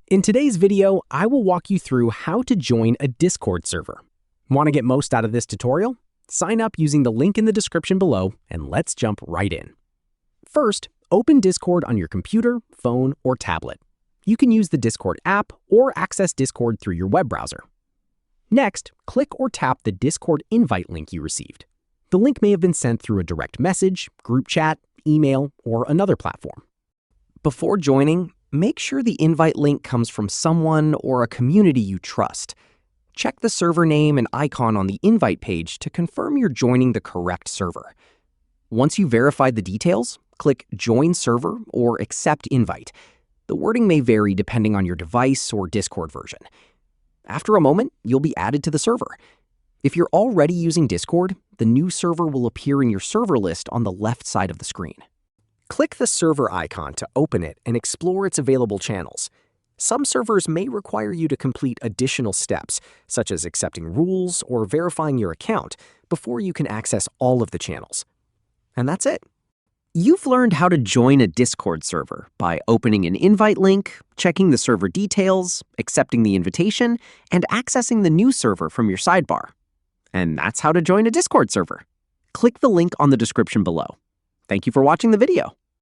In today's video, I will walk you through how to join a Discord server. Want to get most out of this tutorial? Sign up using the link in the description below, and let's jump right in. First, open Discord on your computer, phone, or tablet. You can use the Discord app or access Discord through your web browser. Next, click or tap the Discord invite link you received. The link may have been sent through a direct message, group chat, email, or another platform. Before joining, make sure the invite link comes from someone or a community you trust. Check the server name and icon on the invite page to confirm you're joining the correct server. Once you've verified the details, click Join Server or Accept Invite. The wording may vary depending on your device or Discord version. After a moment, you'll be added to the server. If you're already using Discord, the new server will appear in your server list on the left side of the screen. Click the server icon to open it and explore its available channels. Some servers may require you to complete additional steps, such as accepting rules or verifying your account, before you can access all of the channels. And that's it. You've learned how to join a Discord server by opening an invite link, checking the server details, accepting the invitation, and accessing the new server from your sidebar. And that's how to join a Discord server. Click the link on the description below. Thank you for watching the video.